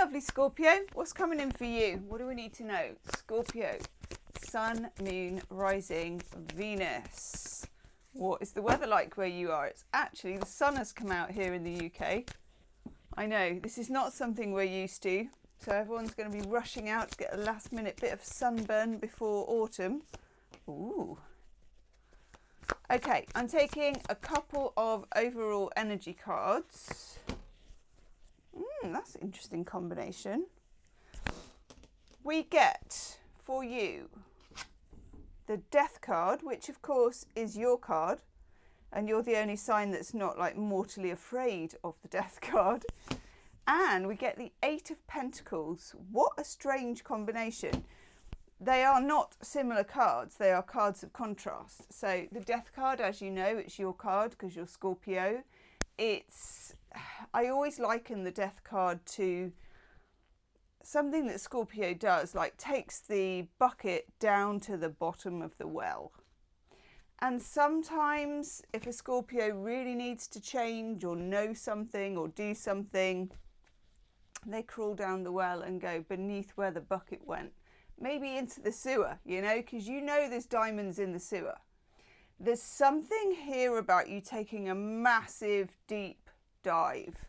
lovely Scorpio. What's coming in for you? What do we need to know? Scorpio, Sun, Moon, Rising, Venus. What is the weather like where you are? It's actually, the sun has come out here in the UK. I know, this is not something we're used to. So everyone's going to be rushing out to get a last minute bit of sunburn before autumn. Ooh. Okay, I'm taking a couple of overall energy cards. That's an interesting combination. We get for you the Death card, which of course is your card, and you're the only sign that's not like mortally afraid of the Death card. And we get the Eight of Pentacles. What a strange combination. They are not similar cards, they are cards of contrast. So the Death card, as you know, it's your card because you're Scorpio. I always liken the Death card to something that Scorpio does, like takes the bucket down to the bottom of the well. And sometimes if a Scorpio really needs to change or know something or do something, they crawl down the well and go beneath where the bucket went. Maybe into the sewer, you know, because you know there's diamonds in the sewer. There's something here about you taking a massive deep dive.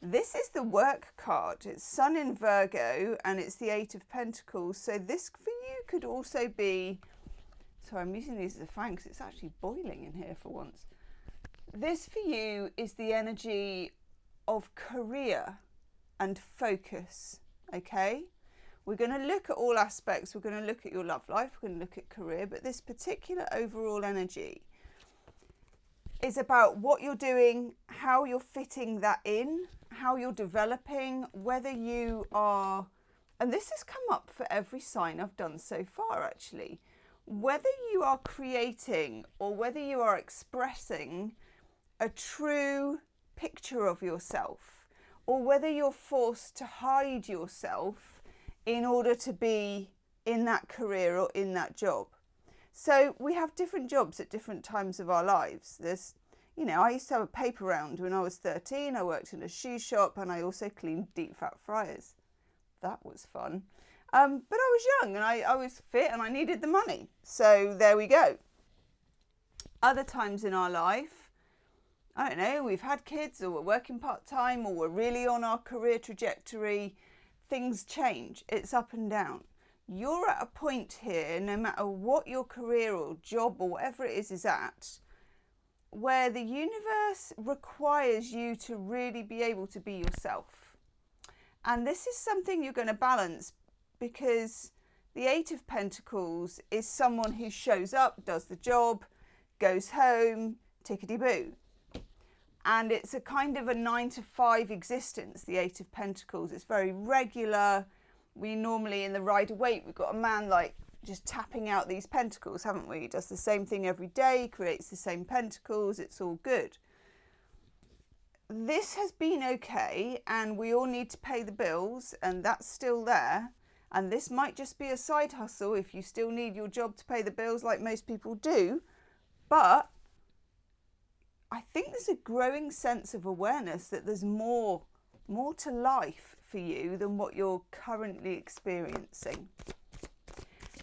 This is the work card. It's Sun in Virgo and it's the Eight of Pentacles. So this for you could also be, sorry, I'm using these as a fan because it's actually boiling in here for once. This for you is the energy of career and focus, okay? We're going to look at all aspects. We're going to look at your love life. We're going to look at career. But this particular overall energy is about what you're doing, how you're fitting that in, how you're developing, whether you are, and this has come up for every sign I've done so far actually, whether you are creating or whether you are expressing a true picture of yourself, or whether you're forced to hide yourself in order to be in that career or in that job. So we have different jobs at different times of our lives. There's, you know, I used to have a paper round when I was 13. I worked in a shoe shop and I also cleaned deep fat fryers. That was fun. But I was young and I was fit and I needed the money. So there we go. Other times in our life, I don't know, we've had kids or we're working part-time or we're really on our career trajectory. Things change. It's up and down. You're at a point here, no matter what your career or job or whatever it is at, where the universe requires you to really be able to be yourself. And this is something you're going to balance, because the Eight of Pentacles is someone who shows up, does the job, goes home, tickety-boo. And it's a kind of a 9-to-5 existence, the Eight of Pentacles. It's very regular. We normally, in the Rider-Waite, we've got a man like just tapping out these pentacles, haven't we? He does the same thing every day, creates the same pentacles. It's all good. This has been okay, and we all need to pay the bills, and that's still there. And this might just be a side hustle if you still need your job to pay the bills like most people do. But I think there's a growing sense of awareness that there's more to life for you than what you're currently experiencing.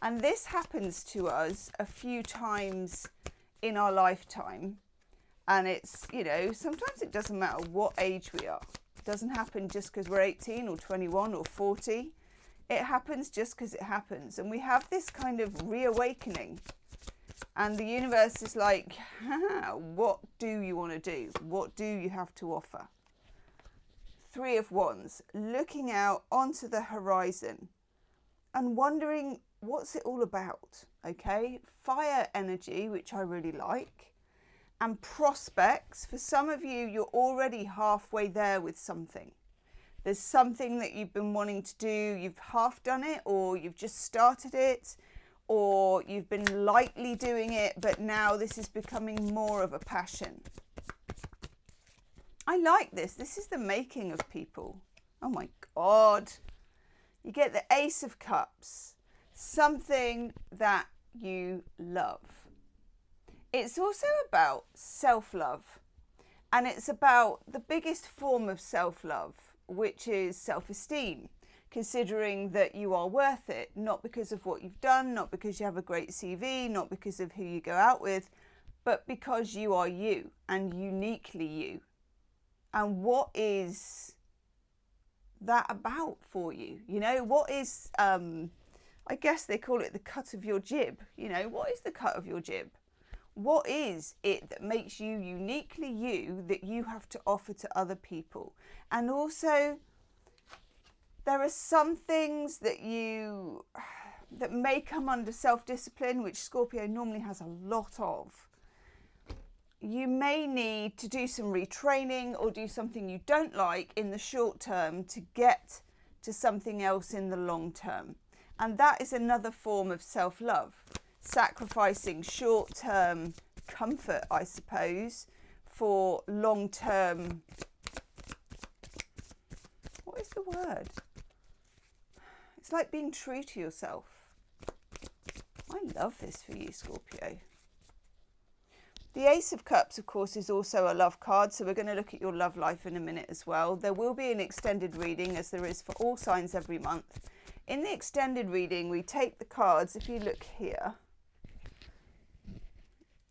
And this happens to us a few times in our lifetime. And it's, you know, sometimes it doesn't matter what age we are. It doesn't happen just because we're 18 or 21 or 40. It happens just because it happens. And we have this kind of reawakening. And the universe is like, what do you want to do? What do you have to offer? Three of Wands, looking out onto the horizon and wondering, what's it all about? Okay, fire energy, which I really like, and prospects. For some of you, you're already halfway there with something. There's something that you've been wanting to do. You've half done it, or you've just started it, or you've been lightly doing it, but now this is becoming more of a passion. I like this. This is the making of people. Oh my God. You get the Ace of Cups, something that you love. It's also about self-love, and it's about the biggest form of self-love, which is self-esteem, considering that you are worth it, not because of what you've done, not because you have a great CV, not because of who you go out with, but because you are you and uniquely you. And what is that about for you? You know, what is, I guess they call it the cut of your jib. You know, what is the cut of your jib? What is it that makes you uniquely you that you have to offer to other people? And also, there are some things that may come under self-discipline, which Scorpio normally has a lot of. You may need to do some retraining or do something you don't like in the short term to get to something else in the long term. And that is another form of self-love. Sacrificing short-term comfort, I suppose, for long-term... What is the word? It's like being true to yourself. I love this for you, Scorpio. The Ace of Cups, of course, is also a love card, so we're going to look at your love life in a minute as well. There will be an extended reading, as there is for all signs every month. In the extended reading, we take the cards, if you look here,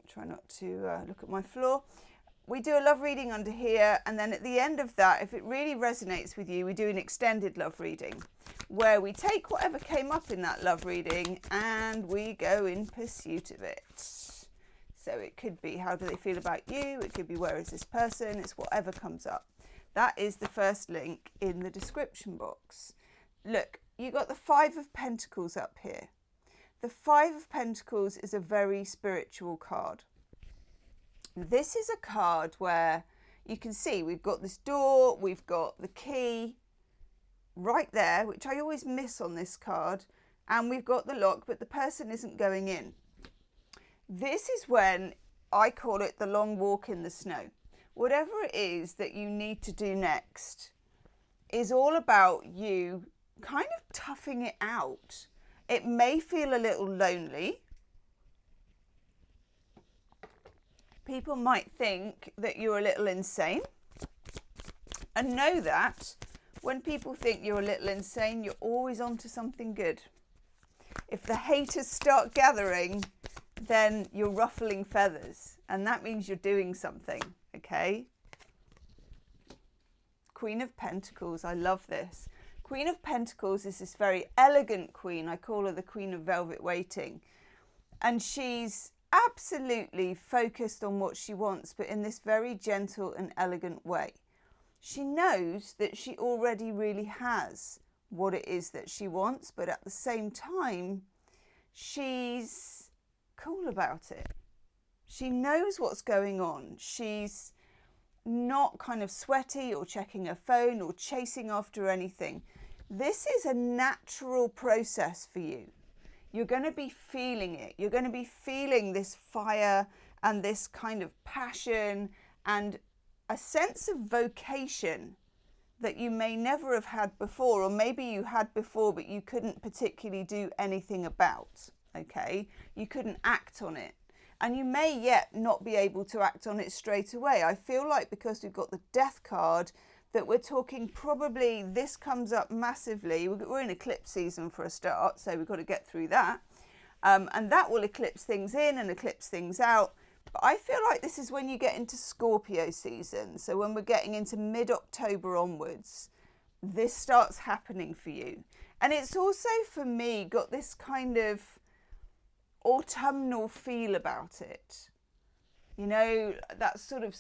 try not to look at my floor. We do a love reading under here, and then at the end of that, if it really resonates with you, we do an extended love reading, where we take whatever came up in that love reading and we go in pursuit of it. So it could be, how do they feel about you? It could be, where is this person? It's whatever comes up. That is the first link in the description box. Look, you got the Five of Pentacles up here. The Five of Pentacles is a very spiritual card. This is a card where you can see we've got this door, we've got the key right there, which I always miss on this card, and we've got the lock, but the person isn't going in. This is when I call it the long walk in the snow. Whatever it is that you need to do next is all about you kind of toughing it out. It may feel a little lonely. People might think that you're a little insane. And know that when people think you're a little insane, you're always onto something good. If the haters start gathering, then you're ruffling feathers, and that means you're doing something, okay? Queen of Pentacles, I love this. Queen of Pentacles is this very elegant queen. I call her the Queen of Velvet Waiting. And she's absolutely focused on what she wants, but in this very gentle and elegant way. She knows that she already really has what it is that she wants, but at the same time, she's cool about it. She knows what's going on. She's not kind of sweaty or checking her phone or chasing after anything. This is a natural process for you. You're going to be feeling it. You're going to be feeling this fire and this kind of passion and a sense of vocation that you may never have had before, or maybe you had before but you couldn't particularly do anything about. Okay, you couldn't act on it, and you may yet not be able to act on it straight away. I feel like because we've got the Death card that we're talking, probably this comes up massively. We're in eclipse season for a start, so we've got to get through that, and that will eclipse things in and eclipse things out. But I feel like this is when you get into Scorpio season, so when we're getting into mid-October onwards, this starts happening for you. And it's also, for me, got this kind of autumnal feel about it. You know, that sort of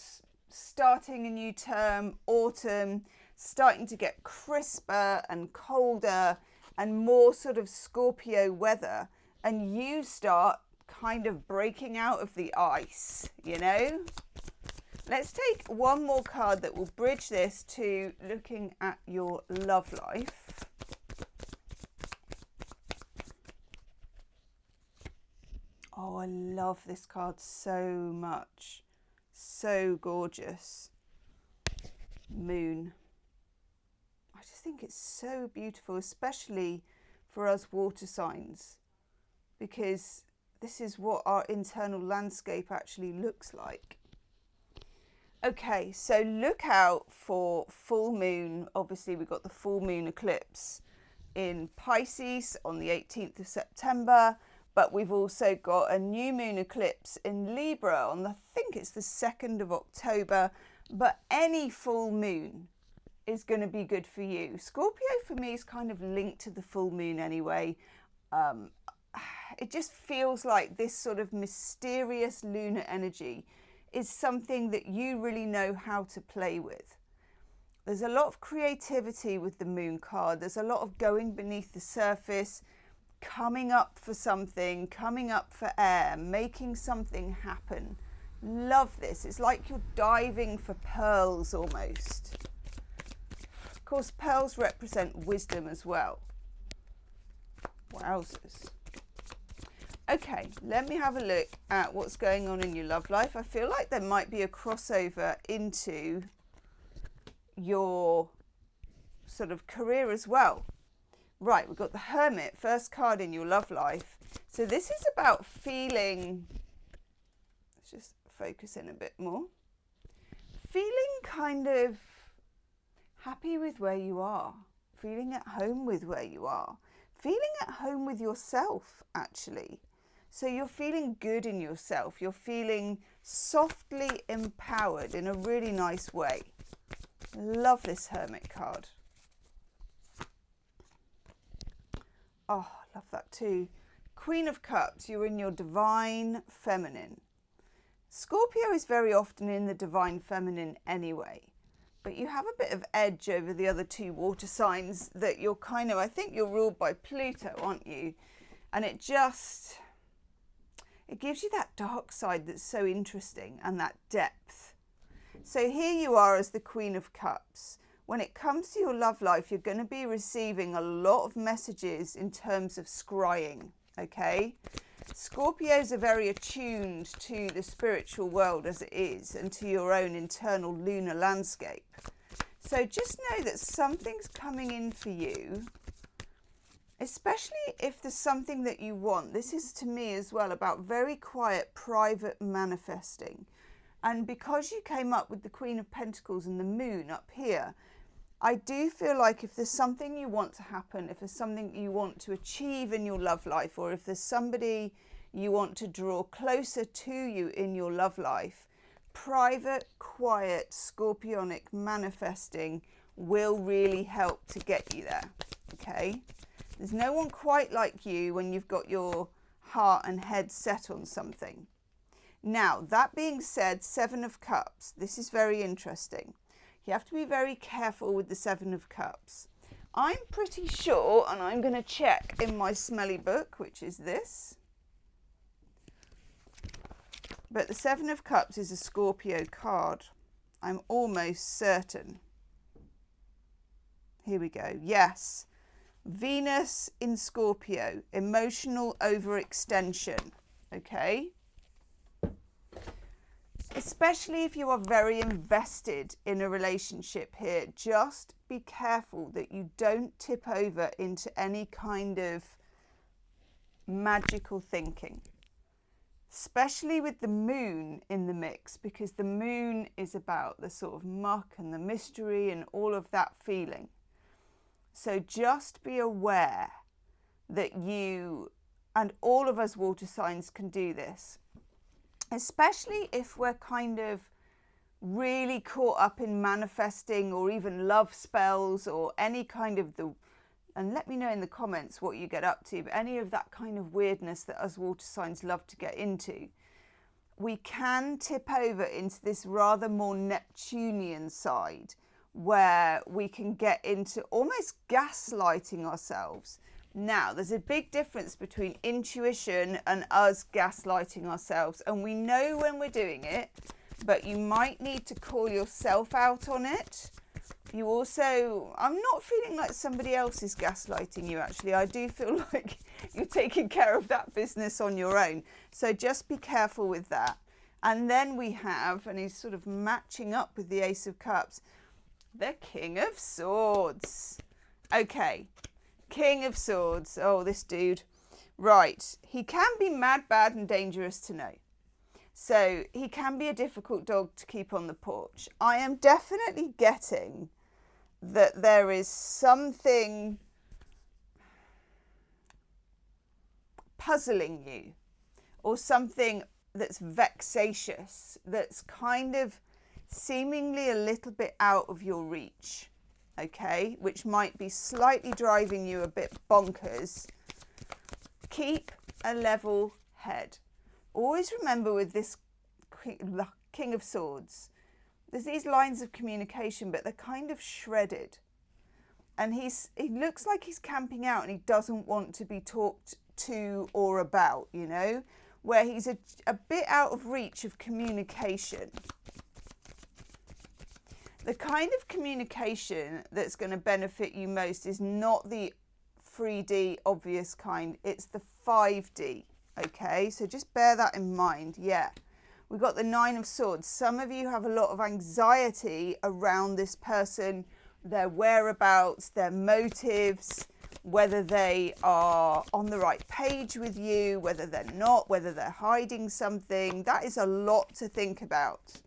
starting a new term, autumn, starting to get crisper and colder and more sort of Scorpio weather, and you start kind of breaking out of the ice, you know? Let's take one more card that will bridge this to looking at your love life. Oh, I love this card so much. So gorgeous. Moon. I just think it's so beautiful, especially for us water signs, because this is what our internal landscape actually looks like. Okay, so look out for full moon. Obviously, we've got the full moon eclipse in Pisces on the 18th of September, but we've also got a new moon eclipse in Libra on, I think it's the 2nd of October, but any full moon is going to be good for you. Scorpio for me is kind of linked to the full moon anyway. It just feels like this sort of mysterious lunar energy is something that you really know how to play with. There's a lot of creativity with the moon card. There's a lot of going beneath the surface, coming up for something, coming up for air, making something happen. Love this. It's like you're diving for pearls almost. Of course, pearls represent wisdom as well. Wowzers. Okay, let me have a look at what's going on in your love life. I feel like there might be a crossover into your sort of career as well. Right, we've got the Hermit, first card in your love life. So this is about feeling, let's just focus in a bit more. Feeling kind of happy with where you are, feeling at home with where you are, feeling at home with yourself actually. So you're feeling good in yourself. You're feeling softly empowered in a really nice way. Love this Hermit card. Oh, love that too. Queen of Cups, you're in your divine feminine. Scorpio is very often in the divine feminine anyway, but you have a bit of edge over the other two water signs that you're kind of, I think you're ruled by Pluto, aren't you? And it gives you that dark side that's so interesting and that depth. So here you are as the Queen of Cups. When it comes to your love life, you're going to be receiving a lot of messages in terms of scrying, okay? Scorpios are very attuned to the spiritual world as it is and to your own internal lunar landscape. So just know that something's coming in for you, especially if there's something that you want. This is to me as well about very quiet, private manifesting. And because you came up with the Queen of Pentacles and the Moon up here, I do feel like if there's something you want to happen, if there's something you want to achieve in your love life, or if there's somebody you want to draw closer to you in your love life, private, quiet, scorpionic manifesting will really help to get you there, okay? There's no one quite like you when you've got your heart and head set on something. Now, that being said, Seven of Cups, this is very interesting. You have to be very careful with the Seven of Cups. I'm pretty sure, and I'm going to check in my smelly book, which is this, but the Seven of Cups is a Scorpio card. I'm almost certain. Here we go. Yes. Venus in Scorpio, emotional overextension. Okay. Especially if you are very invested in a relationship here, just be careful that you don't tip over into any kind of magical thinking. Especially with the moon in the mix, because the moon is about the sort of muck and the mystery and all of that feeling. So just be aware that you, and all of us water signs can do this, especially if we're kind of really caught up in manifesting or even love spells or any kind of and let me know in the comments what you get up to, but any of that kind of weirdness that us water signs love to get into, we can tip over into this rather more Neptunian side where we can get into almost gaslighting ourselves. Now, there's a big difference between intuition and us gaslighting ourselves, and we know when we're doing it, but you might need to call yourself out on it. You also, I'm not feeling like somebody else is gaslighting you actually. I do feel like you're taking care of that business on your own. So just be careful with that. And then we have, and he's sort of matching up with the Ace of Cups, the King of Swords. Okay, King of Swords. Oh, this dude. Right, he can be mad, bad and dangerous to know. So he can be a difficult dog to keep on the porch. I am definitely getting that there is something puzzling you, or something that's vexatious, that's kind of seemingly a little bit out of your reach, okay, which might be slightly driving you a bit bonkers. Keep a level head. Always remember with this King of Swords, there's these lines of communication, but they're kind of shredded. And he looks like he's camping out and he doesn't want to be talked to or about, you know, where he's a bit out of reach of communication. The kind of communication that's going to benefit you most is not the 3D obvious kind, it's the 5D, okay? So just bear that in mind. Yeah, we've got the 9 of Swords. Some of you have a lot of anxiety around this person, their whereabouts, their motives, whether they are on the right page with you, whether they're not, whether they're hiding something. That is a lot to think about.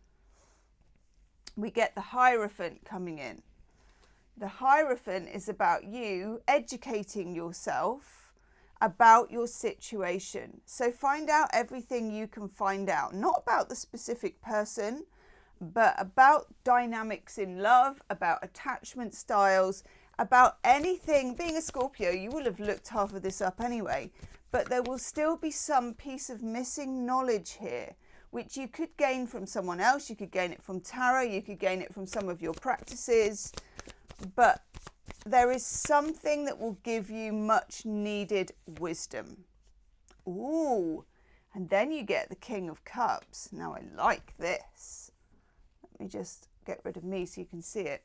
We get the Hierophant coming in. The Hierophant is about you educating yourself about your situation. So find out everything you can find out, not about the specific person, but about dynamics in love, about attachment styles, about anything. Being a Scorpio, you will have looked half of this up anyway, but there will still be some piece of missing knowledge here, which you could gain from someone else. You could gain it from tarot, you could gain it from some of your practices, but there is something that will give you much needed wisdom. Ooh, and then you get the King of Cups. Now I like this. Let me just get rid of me so you can see it.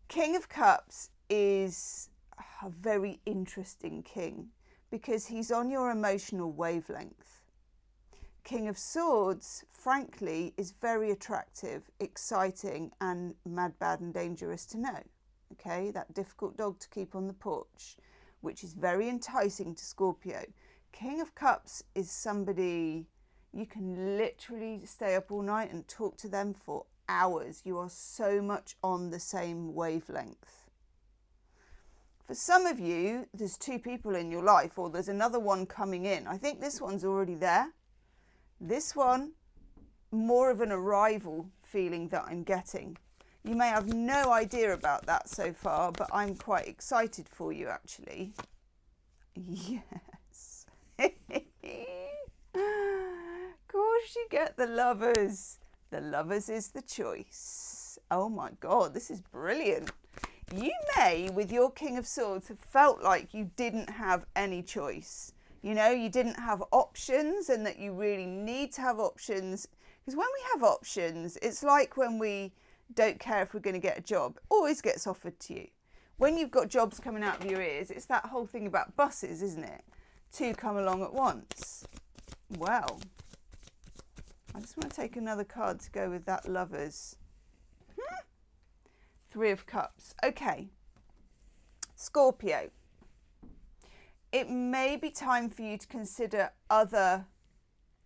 King of Cups is a very interesting king because he's on your emotional wavelength. King of Swords, frankly, is very attractive, exciting, and mad, bad, and dangerous to know. Okay, that difficult dog to keep on the porch, which is very enticing to Scorpio. King of Cups is somebody you can literally stay up all night and talk to them for hours. You are so much on the same wavelength. For some of you, there's 2 people in your life, or there's another one coming in. I think this one's already there. This one, more of an arrival feeling that I'm getting. You may have no idea about that so far, but I'm quite excited for you, actually. Yes. Of course you get the Lovers. The Lovers is the choice. Oh my God, this is brilliant. You may, with your King of Swords, have felt like you didn't have any choice. You know, you didn't have options, and that you really need to have options. Because when we have options, it's like when we don't care if we're going to get a job. Always gets offered to you. When you've got jobs coming out of your ears, it's that whole thing about buses, isn't it? 2 come along at once. Well, I just want to take another card to go with that Lovers. 3 of Cups. Okay. Scorpio. It may be time for you to consider other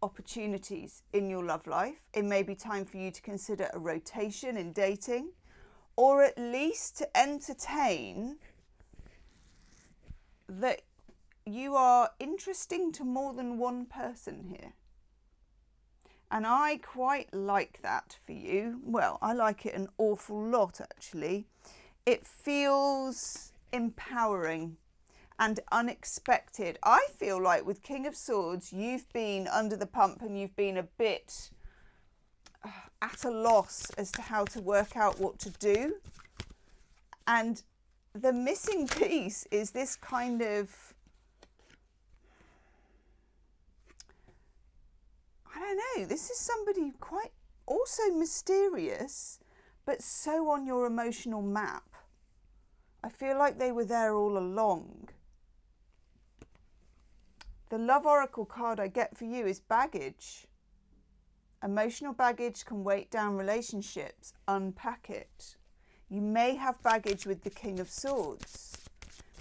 opportunities in your love life. It may be time for you to consider a rotation in dating, or at least to entertain that you are interesting to more than one person here. And I quite like that for you. Well, I like it an awful lot, actually. It feels empowering and unexpected. I feel like with King of Swords, you've been under the pump and you've been a bit at a loss as to how to work out what to do. And the missing piece is this kind of, I don't know, this is somebody quite also mysterious, but so on your emotional map. I feel like they were there all along. The Love Oracle card I get for you is baggage. Emotional baggage can weight down relationships. Unpack it. You may have baggage with the King of Swords.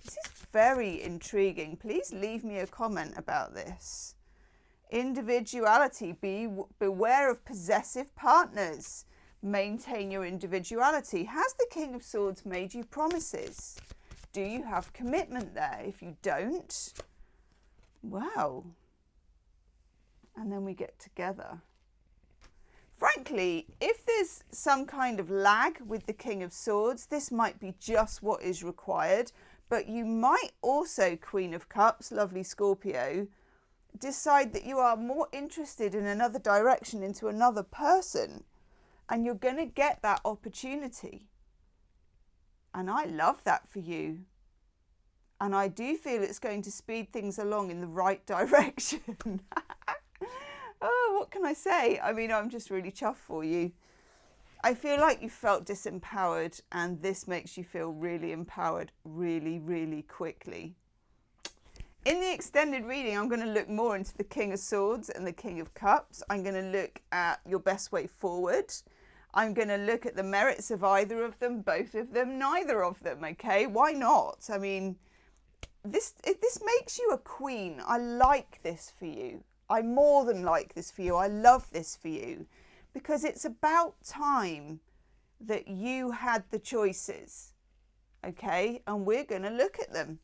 This is very intriguing. Please leave me a comment about this. Individuality. Beware of possessive partners. Maintain your individuality. Has the King of Swords made you promises? Do you have commitment there? If you don't, wow. And then we get together. Frankly, if there's some kind of lag with the King of Swords, this might be just what is required. But you might also, Queen of Cups, lovely Scorpio, decide that you are more interested in another direction, into another person, and you're going to get that opportunity. And I love that for you. And I do feel it's going to speed things along in the right direction. Oh, what can I say? I mean, I'm just really chuffed for you. I feel like you felt disempowered, and this makes you feel really empowered really, really quickly. In the extended reading, I'm going to look more into the King of Swords and the King of Cups. I'm going to look at your best way forward. I'm going to look at the merits of either of them, both of them, neither of them, okay? Why not? I mean, this makes you a queen. I like this for you. I more than like this for you. I love this for you. Because it's about time that you had the choices, okay? And we're going to look at them.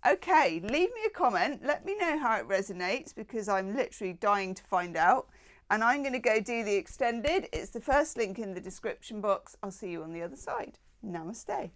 Okay, leave me a comment. Let me know how it resonates, because I'm literally dying to find out. And I'm going to go do the extended. It's the first link in the description box. I'll see you on the other side. Namaste.